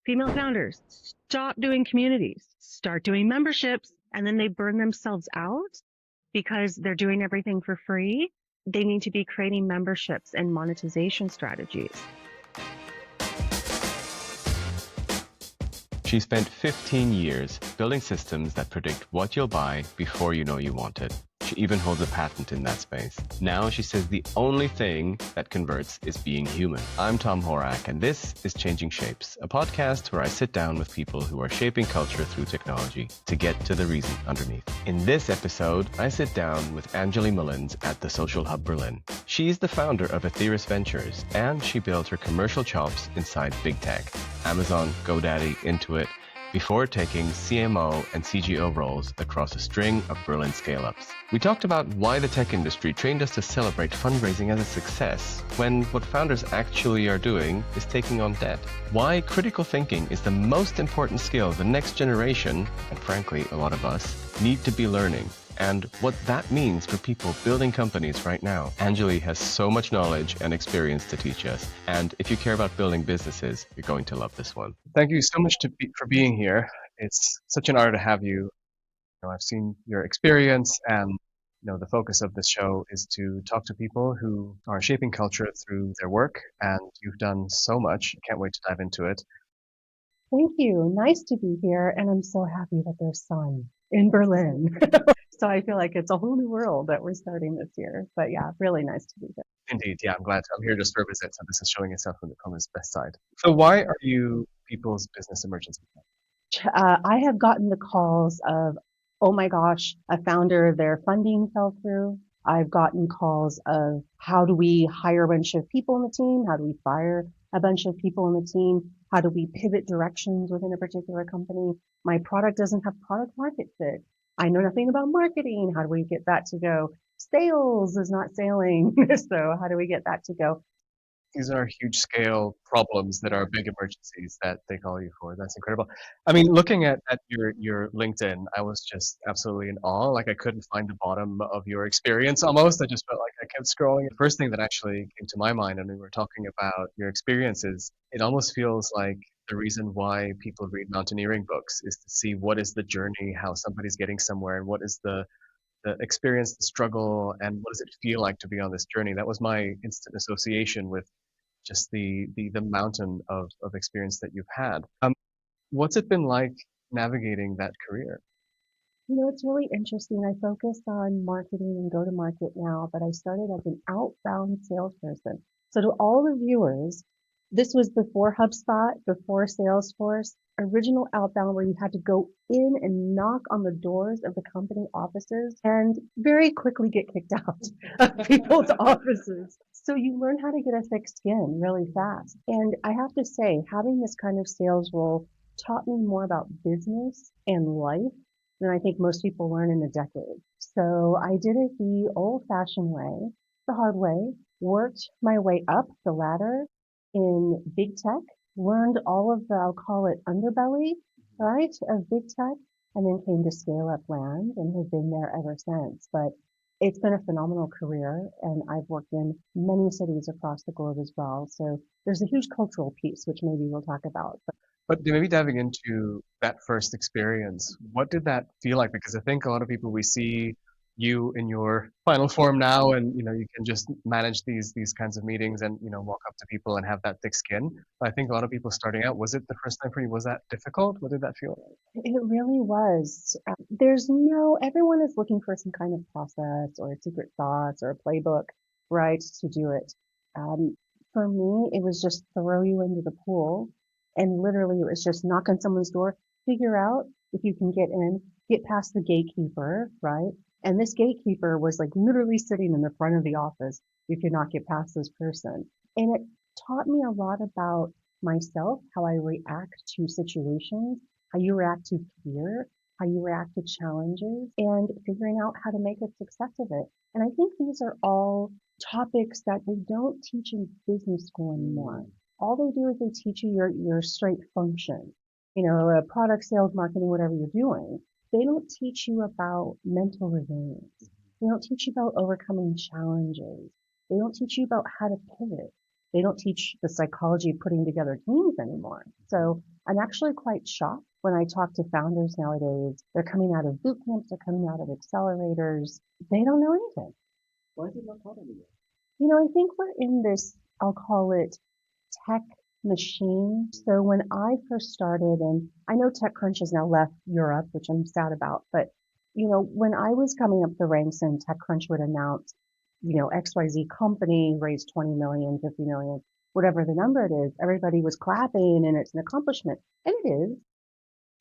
Female founders, stop doing communities, start doing memberships, and then they burn themselves out because they're doing everything for free. They need to be creating memberships and monetization strategies. She spent 15 years building systems that predict what you'll buy before you know you want it. She even holds a patent in that space. Now she says the only thing that converts is being human. I'm Tom Horak, and this is Changing Shapes, a podcast where I sit down with people who are shaping culture through technology to get to the reason underneath. In this episode, I sit down with Angeley Mullins at the Social Hub Berlin. She's the founder of Aetheris Ventures, and she built her commercial chops inside big tech, Amazon, GoDaddy, Intuit, before taking CMO and CGO roles across a string of Berlin scale-ups. We talked about why the tech industry trained us to celebrate fundraising as a success when what founders actually are doing is taking on debt. Why critical thinking is the most important skill the next generation, and frankly a lot of us, need to be learning. And what that means for people building companies right now. Angeley has so much knowledge and experience to teach us. And if you care about building businesses, you're going to love this one. Thank you so much for being here. It's such an honor to have you. I've seen your experience, and the focus of this show is to talk to people who are shaping culture through their work. And you've done so much. I can't wait to dive into it. Thank you. Nice to be here. And I'm so happy that there's sun in Berlin. So I feel like it's a whole new world that we're starting this year. But yeah, really nice to be here. Indeed. Yeah, I'm glad I'm here just for a visit. So this is showing itself from its best side. So why are you People's Business Emergency Fund? I have gotten the calls of, oh my gosh, a founder, their funding fell through. I've gotten calls of how do we hire a bunch of people in the team? How do we fire a bunch of people in the team? How do we pivot directions within a particular company? My product doesn't have product market fit. I know nothing about marketing. How do we get that to go? Sales is not sailing. So how do we get that to go? These are huge scale problems that are big emergencies that they call you for. That's incredible. I mean, looking at your LinkedIn, I was just absolutely in awe. Like I couldn't find the bottom of your experience almost. I just felt like I kept scrolling. The first thing that actually came to my mind when we were talking about your experiences, it almost feels like the reason why people read mountaineering books is to see what is the journey, how somebody's getting somewhere, and what is the experience, the struggle, and what does it feel like to be on this journey. That was my instant association with just the mountain of experience that you've had. What's it been like navigating that career? It's really interesting. I focus on marketing and go to market now, but I started as an outbound salesperson. So to all the viewers, this was before HubSpot, before Salesforce, original outbound where you had to go in and knock on the doors of the company offices and very quickly get kicked out of people's offices. So you learn how to get a thick skin really fast. And I have to say, having this kind of sales role taught me more about business and life than I think most people learn in a decade. So I did it the old fashioned way, the hard way, worked my way up the ladder in big tech, learned all of the, I'll call it underbelly, right, of big tech, and then came to scale up land and have been there ever since. But it's been a phenomenal career, and I've worked in many cities across the globe as well. So there's a huge cultural piece, which maybe we'll talk about. But maybe diving into that first experience, what did that feel like? Because I think a lot of people, we see you in your final form now, and you can just manage these kinds of meetings and walk up to people and have that thick skin. But I think a lot of people starting out, was it the first time for you? Was that difficult? What did that feel like? It really was. Everyone is looking for some kind of process or a secret sauce or a playbook, right, to do it. Um, for me, it was just throw you into the pool, and literally it was just knock on someone's door, figure out if you can get in, get past the gatekeeper, right? And this gatekeeper was like literally sitting in the front of the office. You could not get past this person. And it taught me a lot about myself, how I react to situations, how you react to fear, how you react to challenges, and figuring out how to make a success of it. And I think these are all topics that they don't teach in business school anymore. All they do is they teach you your straight function, product sales, marketing, whatever you're doing. They don't teach you about mental resilience. They don't teach you about overcoming challenges. They don't teach you about how to pivot. They don't teach the psychology of putting together teams anymore. So I'm actually quite shocked when I talk to founders nowadays. They're coming out of boot camps, they're coming out of accelerators. They don't know anything. Why is it not taught anymore? I think we're in this, I'll call it tech machine. So when I first started, and I know TechCrunch has now left Europe, which I'm sad about, but when I was coming up the ranks and TechCrunch would announce, XYZ company raised 20 million, 50 million, whatever the number it is, everybody was clapping and it's an accomplishment. And it is.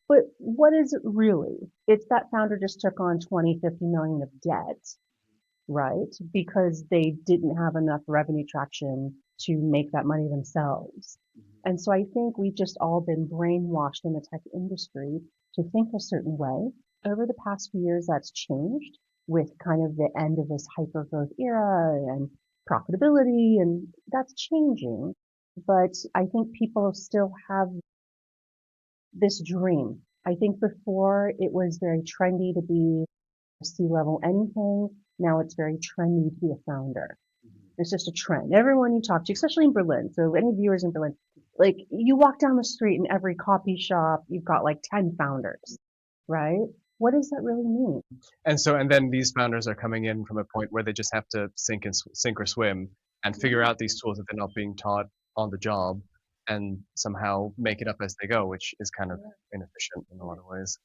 But what is it really? It's that founder just took on 20, 50 million of debt, right? Because they didn't have enough revenue traction to make that money themselves. And so I think we've just all been brainwashed in the tech industry to think a certain way. Over the past few years, that's changed with kind of the end of this hyper growth era and profitability, and that's changing. But I think people still have this dream. I think before it was very trendy to be C-level anything. Now it's very trendy to be a founder. It's just a trend. Everyone you talk to, especially in Berlin, so any viewers in Berlin, like you walk down the street in every coffee shop, you've got like 10 founders, right? What does that really mean? And then these founders are coming in from a point where they just have to sink or swim and figure out these tools that they're not being taught on the job and somehow make it up as they go, which is kind of inefficient in a lot of ways.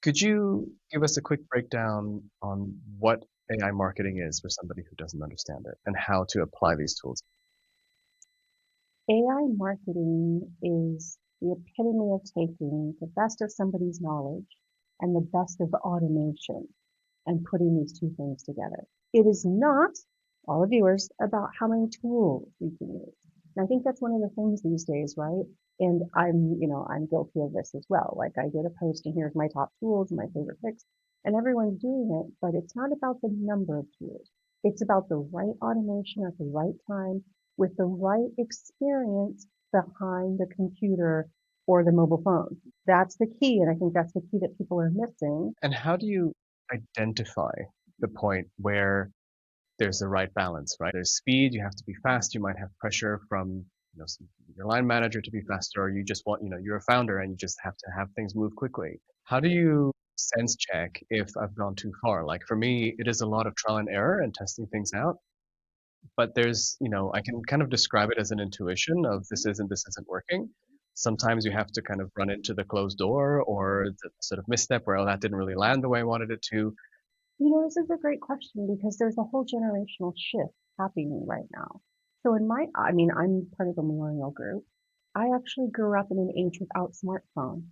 Could you give us a quick breakdown on what AI marketing is for somebody who doesn't understand it and how to apply these tools? AI marketing is the epitome of taking the best of somebody's knowledge and the best of automation and putting these two things together. It is not, all the viewers, about how many tools you can use. And I think that's one of the things these days, right? And I'm guilty of this as well. Like I did a post and here's my top tools and my favorite picks, and everyone's doing it, but it's not about the number of tools. It's about the right automation at the right time with the right experience behind the computer or the mobile phone. That's the key. And I think that's the key that people are missing. And how do you identify the point where there's the right balance, right? There's speed, you have to be fast, you might have pressure from your line manager to be faster, or you just want, you're a founder and you just have to have things move quickly. How do you sense check if I've gone too far? Like for me, it is a lot of trial and error and testing things out. But there's, I can kind of describe it as an intuition of this isn't working. Sometimes you have to kind of run into the closed door or the sort of misstep where, oh, that didn't really land the way I wanted it to. This is a great question because there's a whole generational shift happening right now. So I'm part of the millennial group. I actually grew up in an age without smartphones,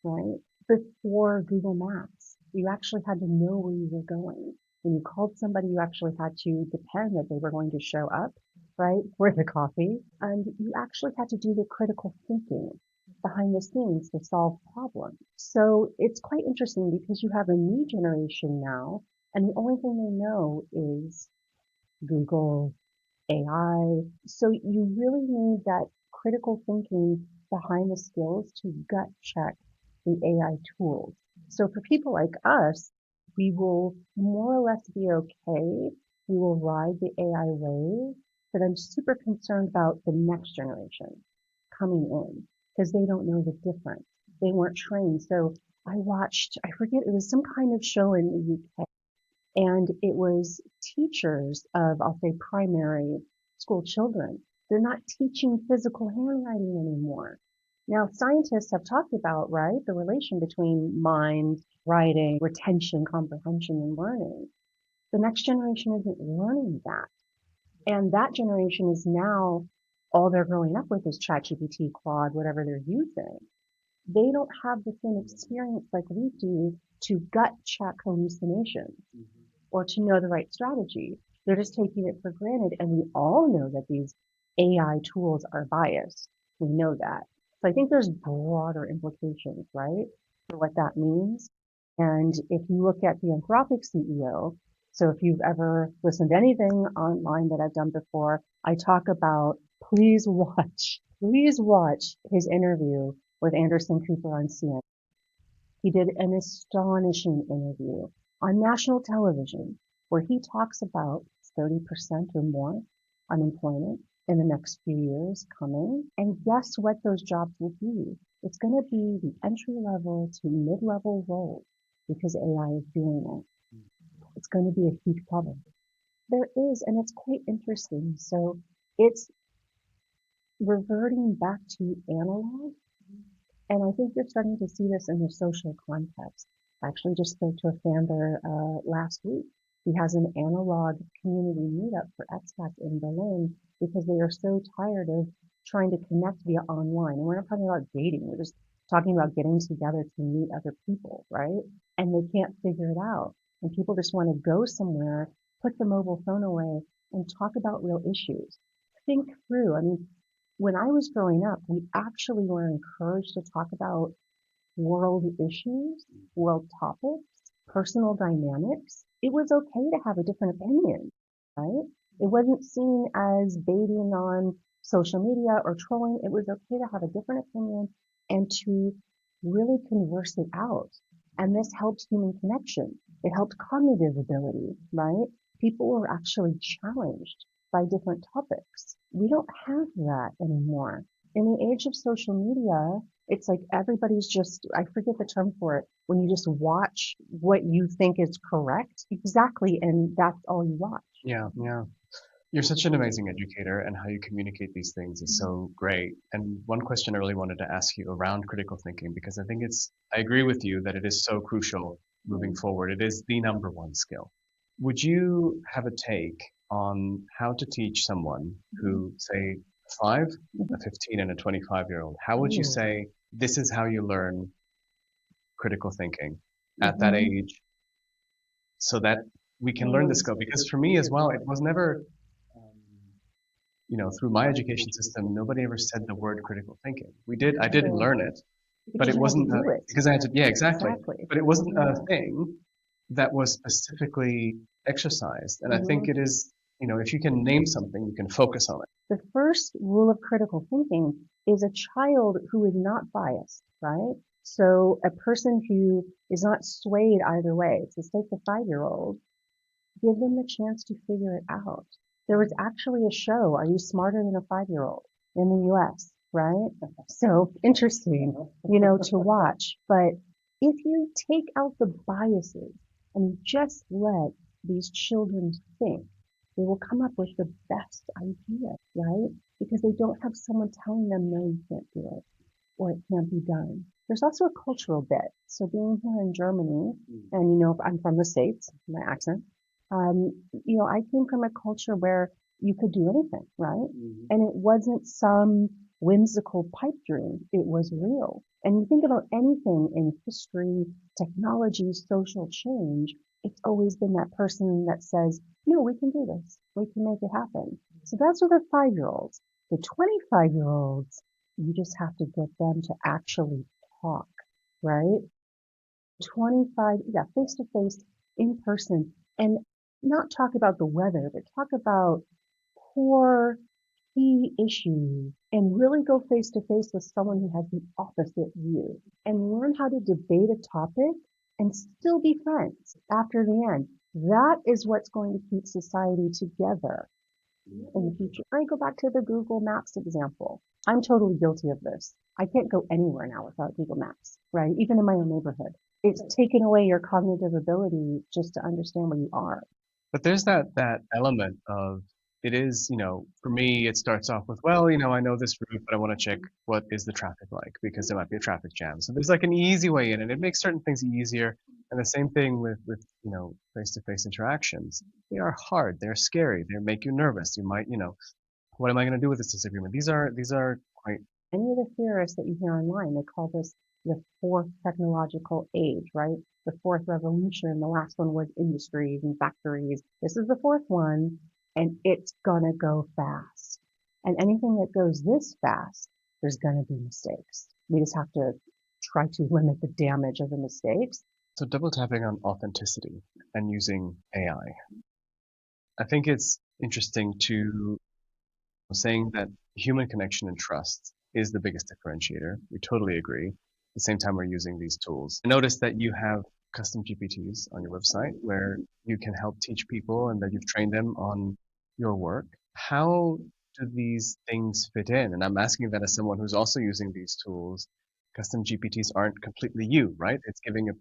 right? Before Google Maps, you actually had to know where you were going. When you called somebody, you actually had to depend that they were going to show up, right, for the coffee. And you actually had to do the critical thinking behind the scenes to solve problems. So it's quite interesting because you have a new generation now, and the only thing they know is Google, AI. So you really need that critical thinking behind the skills to gut check the AI tools. So for people like us, we will more or less be okay. We will ride the AI wave, but I'm super concerned about the next generation coming in because they don't know the difference. They weren't trained. So I watched, I forget, it was some kind of show in the UK, and it was teachers of, I'll say, primary school children. They're not teaching physical handwriting anymore. Now, scientists have talked about, right, the relation between mind, writing, retention, comprehension, and learning. The next generation isn't learning that. And that generation is now, all they're growing up with is ChatGPT, Claude, whatever they're using. They don't have the same experience like we do to gut check hallucinations or to know the right strategy. They're just taking it for granted. And we all know that these AI tools are biased. We know that. So I think there's broader implications, right, for what that means. And if you look at the Anthropic CEO, so if you've ever listened to anything online that I've done before, I talk about please watch his interview with Anderson Cooper on CNN. He did an astonishing interview on national television where he talks about 30% or more unemployment, in the next few years coming. And guess what those jobs will be? It's going to be the entry level to mid-level roles because AI is doing it. It's going to be a huge problem. There is, and it's quite interesting. So it's reverting back to analog. And I think you're starting to see this in the social context. I actually just spoke to a founder last week. He has an analog community meetup for expats in Berlin because they are so tired of trying to connect via online. And we're not talking about dating. We're just talking about getting together to meet other people, right? And they can't figure it out. And people just want to go somewhere, put the mobile phone away, and talk about real issues. Think through. I mean, when I was growing up, we actually were encouraged to talk about world issues, world topics, personal dynamics. It was okay to have a different opinion, right? It wasn't seen as baiting on social media or trolling. It was okay to have a different opinion and to really converse it out. And this helped human connection. It helped cognitive ability, right? People were actually challenged by different topics. We don't have that anymore. In the age of social media, it's like everybody's just, I forget the term for it, when you just watch what you think is correct. Exactly. And that's all you watch. Yeah, yeah. You're such an amazing educator, and how you communicate these things is so great. And one question I really wanted to ask you around critical thinking, because I agree with you that it is so crucial moving forward. It is the number one skill. Would you have a take on how to teach someone who, say, 5, a 15, and a 25-year-old? How would you say this is how you learn critical thinking at that age so that we can learn the skill? Because for me as well, it was never, through my education system, nobody ever said the word critical thinking. I did learn it, but it wasn't because I had to, yeah, exactly. But it wasn't a thing that was specifically exercised. And I think it is, if you can name something, you can focus on it. The first rule of critical thinking is a child who is not biased, right? So a person who is not swayed either way. So take the 5-year-old, give them the chance to figure it out. There was actually a show, Are You Smarter Than a 5-Year-Old, in the US, right? So interesting, to watch. But if you take out the biases and just let these children think, they will come up with the best idea, right? Because they don't have someone telling them, no, you can't do it, or it can't be done. There's also a cultural bit. So being here in Germany, and I'm from the States, my accent, I came from a culture where you could do anything, right? And it wasn't some whimsical pipe dream. It was real. And you think about anything in history, technology, social change, it's always been that person that says, no, we can do this. We can make it happen. So that's with the 5-year-olds. The 25-year-olds, you just have to get them to actually talk, right? 25, yeah, face to face, in person, and not talk about the weather, but talk about core key issues and really go face to face with someone who has the opposite view and learn how to debate a topic and still be friends after the end. That is what's going to keep society together in the future. I go back to the Google Maps example. I'm totally guilty of this. I can't go anywhere now without Google Maps, right? Even in my own neighborhood. It's taken away your cognitive ability just to understand where you are. But there's that element of, it is, for me, it starts off with, well, I know this route, but I want to check what is the traffic like, because there might be a traffic jam. So there's like an easy way in, and it makes certain things easier. And the same thing with face-to-face interactions. They are hard. They're scary. They make you nervous. You might, what am I going to do with this disagreement? These are quite. Any of the theorists that you hear online, they call this the fourth technological age, right? The fourth revolution. The last one was industries and factories. This is the fourth one, and it's gonna go fast. And anything that goes this fast, there's gonna be mistakes. We just have to try to limit the damage of the mistakes. So double tapping on authenticity and using AI. I think it's interesting to saying that human connection and trust is the biggest differentiator. We totally agree. At the same time, we're using these tools. I noticed that you have custom GPTs on your website where you can help teach people and that you've trained them on your work. How do these things fit in? And I'm asking that as someone who's also using these tools. Custom GPTs aren't completely you, right? It's giving a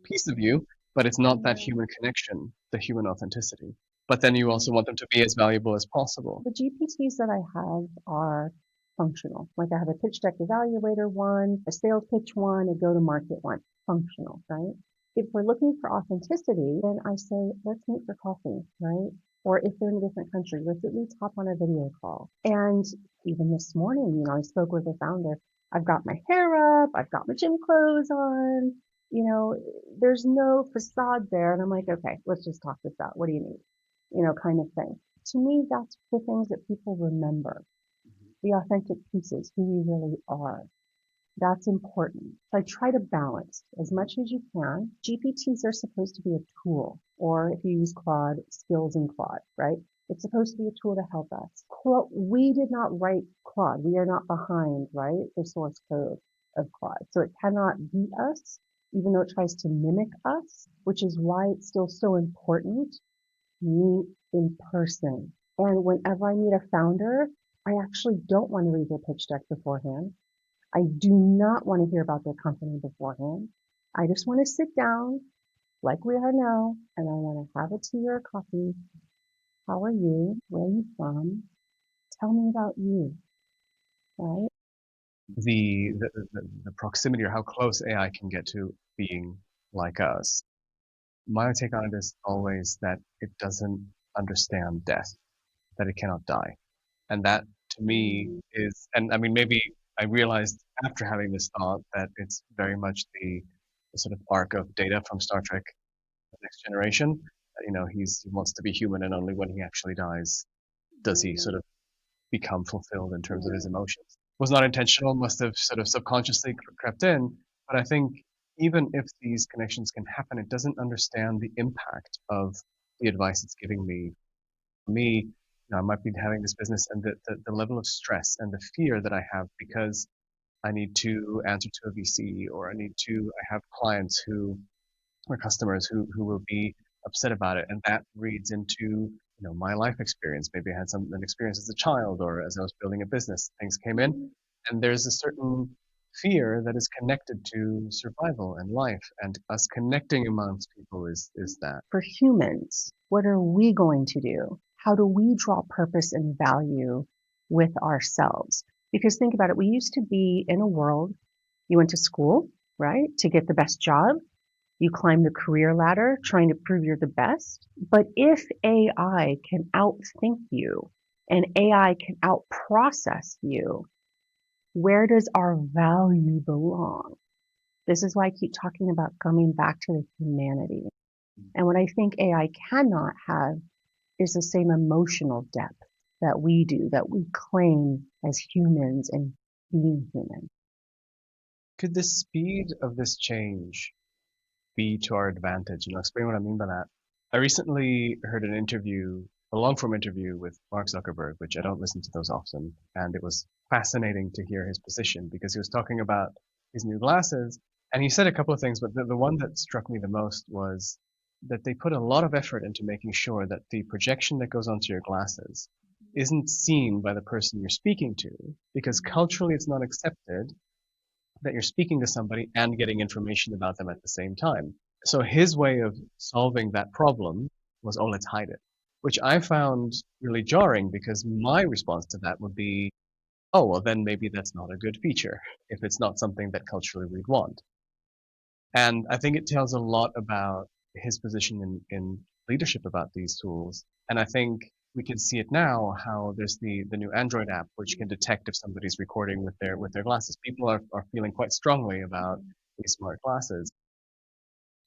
piece of you, but it's not that human connection, the human authenticity. But then you also want them to be as valuable as possible. The GPTs that I have are functional. Like I have a pitch deck evaluator one, a sales pitch one, a go-to-market one. Functional, right? If we're looking for authenticity, then I say, let's meet for coffee, right? Or if they're in a different country, let's at least hop on a video call. And even this morning, I spoke with a founder. I've got my hair up, I've got my gym clothes on, there's no facade there. And I'm like, okay, let's just talk this out. What do you need? Kind of thing. To me, that's the things that people remember, the authentic pieces, who we really are. That's important. So I try to balance as much as you can. GPTs are supposed to be a tool, or if you use Claude, skills in Claude, right? It's supposed to be a tool to help us. We did not write Claude. We are not behind, right, the source code of Claude. So it cannot be us, even though it tries to mimic us, which is why it's still so important meet in person. And whenever I meet a founder, I actually don't want to read their pitch deck beforehand. I do not want to hear about their company beforehand. I just want to sit down like we are now, and I want to have a tea or a coffee. How are you? Where are you from? Tell me about you, right? The proximity or how close AI can get to being like us. My take on it is always that it doesn't understand death, that it cannot die. And that to me is, and I mean, maybe I realized after having this thought that it's very much the sort of arc of Data from Star Trek: The Next Generation. He wants to be human, and only when he actually dies does he sort of become fulfilled in terms of his emotions. Was not intentional, must have sort of subconsciously crept in. But I think even if these connections can happen, it doesn't understand the impact of the advice it's giving me. For me, I might be having this business, and the level of stress and the fear that I have because I need to answer to a VC, or I have clients or customers who will be upset about it. And that reads into, my life experience. Maybe I had an experience as a child, or as I was building a business, things came in, and there's a certain fear that is connected to survival and life, and us connecting amongst people is that. For humans, what are we going to do? How do we draw purpose and value with ourselves? Because think about it, we used to be in a world, you went to school, right, to get the best job. You climb the career ladder trying to prove you're the best. But if AI can outthink you and AI can outprocess you, where does our value belong? This is why I keep talking about coming back to the humanity. And what I think AI cannot have is the same emotional depth that we do, that we claim as humans and being human. Could the speed of this change be to our advantage? Explain what I mean by that. I recently heard a long form interview with Mark Zuckerberg, which I don't listen to those often, and it was fascinating to hear his position because he was talking about his new glasses, and he said a couple of things, but the one that struck me the most was that they put a lot of effort into making sure that the projection that goes onto your glasses isn't seen by the person you're speaking to, because culturally it's not accepted that you're speaking to somebody and getting information about them at the same time. So his way of solving that problem was, oh, let's hide it, which I found really jarring because my response to that would be, oh, well, then maybe that's not a good feature if it's not something that culturally we'd want. And I think it tells a lot about his position in leadership about these tools. And I think we can see it now, how there's the new Android app, which can detect if somebody's recording with their glasses. People are feeling quite strongly about these smart glasses.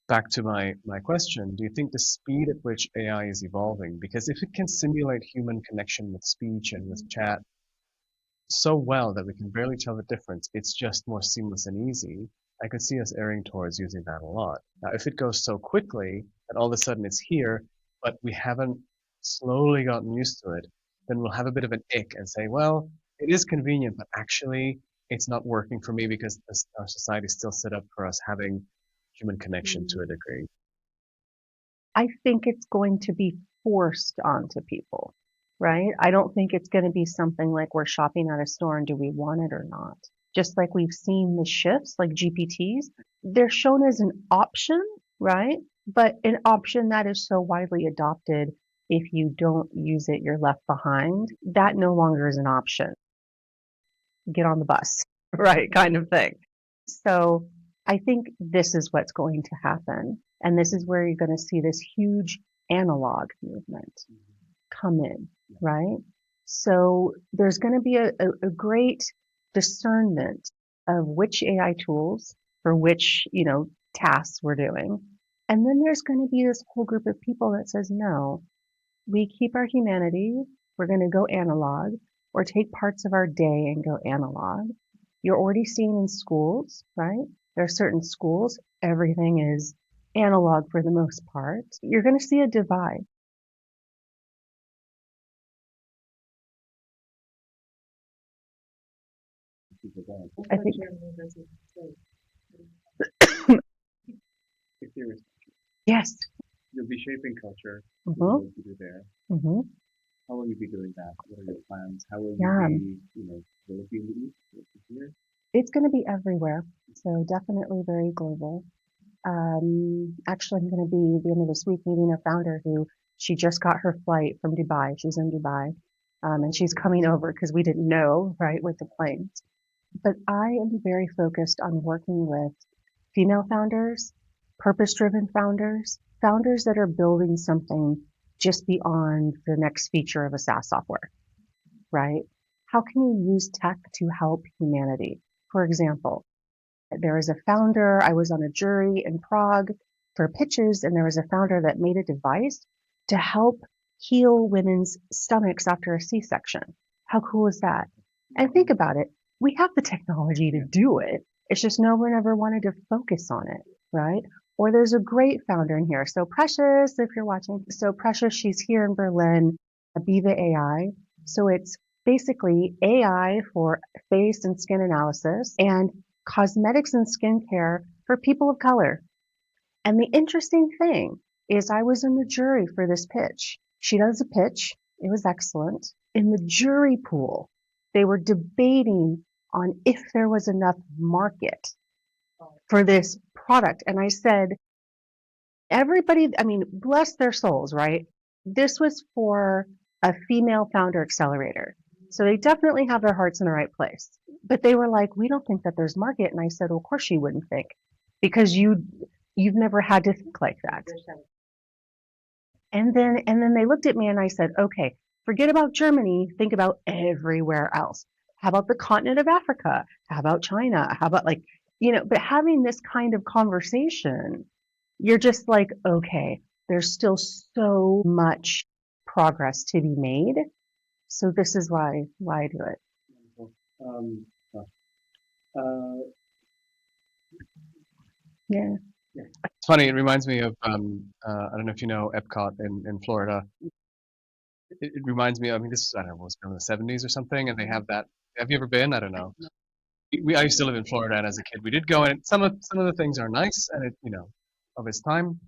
Back to my question, do you think the speed at which AI is evolving, because if it can simulate human connection with speech and with chat so well that we can barely tell the difference, it's just more seamless and easy, I could see us erring towards using that a lot. Now, if it goes so quickly that all of a sudden it's here, but we haven't slowly gotten used to it, then we'll have a bit of an ick and say, well, it is convenient, but actually it's not working for me because our society is still set up for us having human connection to a degree. I think it's going to be forced onto people. right? I don't think it's going to be something like we're shopping at a store and do we want it or not? Just like we've seen the shifts, like GPTs, they're shown as an option, right? But an option that is so widely adopted, if you don't use it, you're left behind. That no longer is an option. Get on the bus, right? Kind of thing. So I think this is what's going to happen. And this is where you're going to see this huge analog movement come in, right? So there's going to be a great discernment of which AI tools for which, tasks we're doing. And then there's going to be this whole group of people that says, no, we keep our humanity. We're going to go analog or take parts of our day and go analog. You're already seeing in schools, right? There are certain schools, everything is analog for the most part. You're going to see a divide. I think Aetheris, yes. you'll be shaping culture. Mhm. What will you do there? Mhm. How will you be doing that? What are your plans? How will Yeah. you be, will it be in the East? Will it be here? It's going to be everywhere. So definitely very global. Actually, I'm going to be the end of this week meeting a founder who she just got her flight from Dubai. She's in Dubai, and she's coming over because we didn't know, right, with the planes. But I am very focused on working with female founders, purpose-driven founders, founders that are building something just beyond the next feature of a SaaS software, right? How can you use tech to help humanity? For example, there is a founder, I was on a jury in Prague for pitches, and there was a founder that made a device to help heal women's stomachs after a C-section. How cool is that? And think about it. We have the technology to do it. It's just no one ever wanted to focus on it, right? Or there's a great founder in here. So Precious, if you're watching, so Precious, she's here in Berlin, Abiva AI. So it's basically AI for face and skin analysis and cosmetics and skincare for people of color. And the interesting thing is I was in the jury for this pitch. She does a pitch. It was excellent. In the jury pool, they were debating on if there was enough market for this product. And I said, everybody, I mean, bless their souls, right? This was for a female founder accelerator. So they definitely have their hearts in the right place. But they were like, we don't think that there's market. And I said, well, of course you wouldn't think because you've never had to think like that. And then they looked at me and I said, okay, forget about Germany. Think about everywhere else. How about the continent of Africa? How about China? How about but having this kind of conversation, you're just like, okay, there's still so much progress to be made. So this is why I do it. Um, Yeah. It's funny. It reminds me of I don't know if you know Epcot in Florida. It reminds me. I mean, this I don't know, was from the '70s or something, and they have that. Have you ever been? I don't know. I used to live in Florida, and as a kid, we did go, and some of the things are nice, and of its time.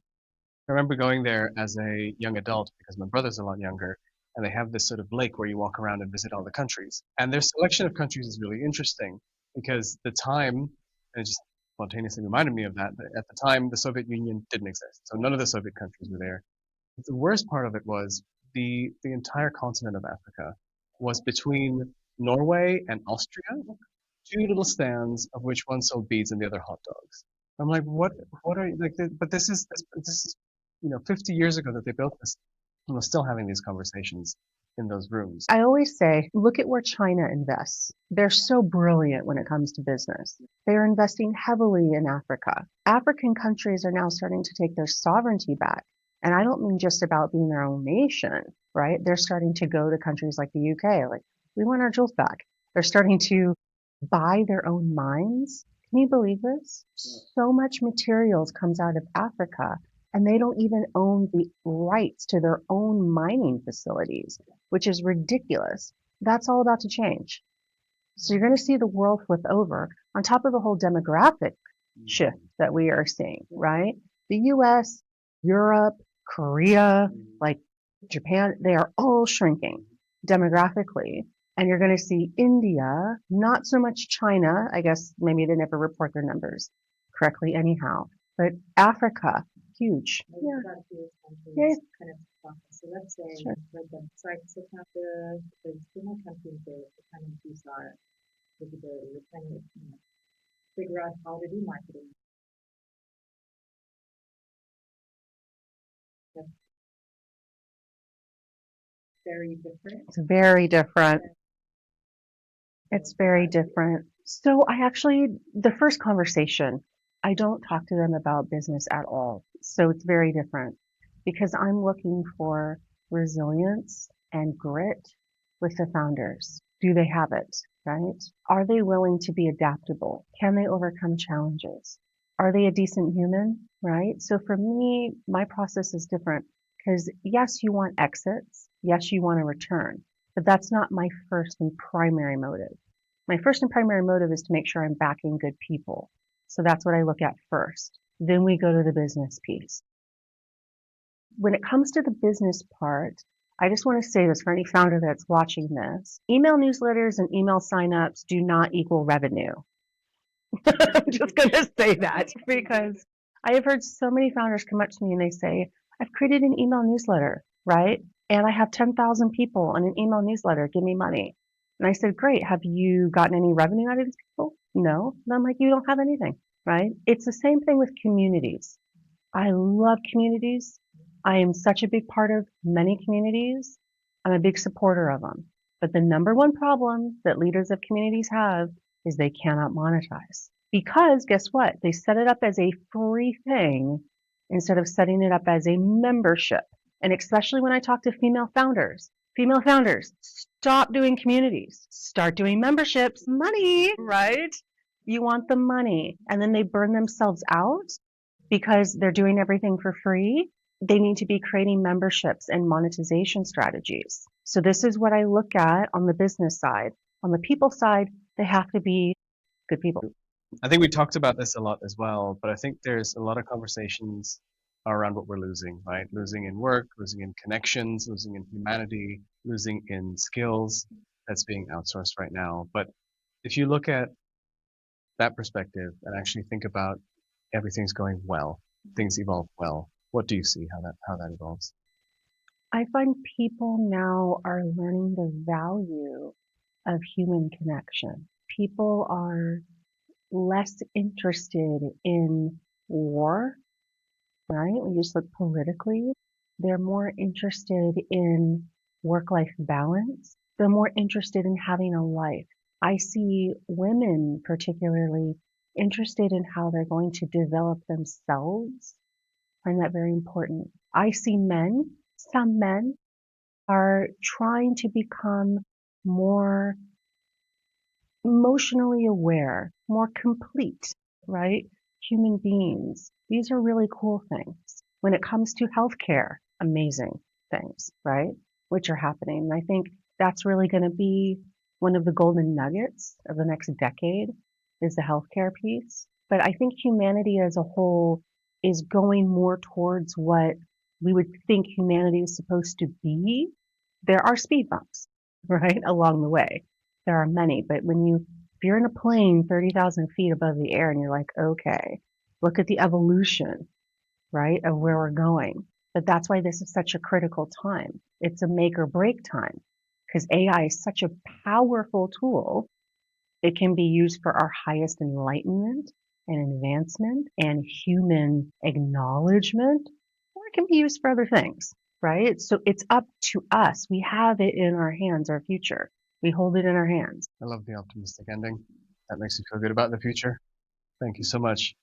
I remember going there as a young adult because my brother's a lot younger, and they have this sort of lake where you walk around and visit all the countries. And their selection of countries is really interesting because the time, and it just spontaneously reminded me of that, at the time the Soviet Union didn't exist. So none of the Soviet countries were there. But the worst part of it was the entire continent of Africa was between Norway and Austria, two little stands of which one sold beads and the other hot dogs. I'm like, what are you like? But this is 50 years ago that they built this, and we're still having these conversations in those rooms. I always say, look at where China invests. They're so brilliant when it comes to business. They're investing heavily in Africa. African countries are now starting to take their sovereignty back. And I don't mean just about being their own nation, right? They're starting to go to countries like the UK, like, we want our jewels back. They're starting to buy their own mines. Can you believe this? So much materials comes out of Africa and they don't even own the rights to their own mining facilities, which is ridiculous. That's all about to change. So you're going to see the world flip over on top of the whole demographic shift that we are seeing, right? The US, Europe, Korea, like Japan, they are all shrinking. demographically. And you're going to see India, not so much China. I guess maybe they never report their numbers correctly anyhow. But Africa, huge. Yeah. Yeah. Kind of so let's say, Sure. sorry to switch out there's two more countries there to kind of use our visibility. We're trying to figure out how to do marketing. That's very different. It's very different. It's very different. So the first conversation, I don't talk to them about business at all. So it's very different because I'm looking for resilience and grit with the founders. Do they have it, right? Are they willing to be adaptable? Can they overcome challenges? Are they a decent human, right? So for me, my process is different because yes, you want exits. Yes, you want a return, but that's not my first and primary motive. My first and primary motive is to make sure I'm backing good people. So that's what I look at first. Then we go to the business piece. When it comes to the business part, I just want to say this for any founder that's watching this. Email newsletters and email signups do not equal revenue. I'm just going to say that because I have heard so many founders come up to me and they say, I've created an email newsletter, right? And I have 10,000 people on an email newsletter. Give me money. And I said, great. Have you gotten any revenue out of these people? No. And I'm like, you don't have anything, right? It's the same thing with communities. I love communities. I am such a big part of many communities. I'm a big supporter of them. But the number one problem that leaders of communities have is they cannot monetize. Because guess what? They set it up as a free thing instead of setting it up as a membership. And especially when I talk to female founders, stop doing communities, start doing memberships, money, right? You want the money. And then they burn themselves out because they're doing everything for free. They need to be creating memberships and monetization strategies. So this is what I look at on the business side. On the people side, they have to be good people. I think we talked about this a lot as well, but I think there's a lot of conversations around what we're losing, right? Losing in work, losing in connections, losing in humanity, losing in skills that's being outsourced right now. But if you look at that perspective and actually think about everything's going well, things evolve well, what do you see how that evolves? I find people now are learning the value of human connection. People are less interested in war, right? When you just look politically, they're more interested in work-life balance. They're more interested in having a life. I see women particularly interested in how they're going to develop themselves. I find that very important. I see some men are trying to become more emotionally aware, more complete, right? Human beings. These are really cool things. When it comes to healthcare, amazing things, right? Which are happening. And I think that's really going to be one of the golden nuggets of the next decade is the healthcare piece. But I think humanity as a whole is going more towards what we would think humanity is supposed to be. There are speed bumps, right, along the way. There are many, but if you're in a plane 30,000 feet above the air and you're like, okay, look at the evolution, right, of where we're going. But that's why this is such a critical time. It's a make or break time because AI is such a powerful tool. It can be used for our highest enlightenment and advancement and human acknowledgement, or it can be used for other things, right? So it's up to us. We have it in our hands, our future. We hold it in our hands. I love the optimistic ending. That makes me feel good about the future. Thank you so much.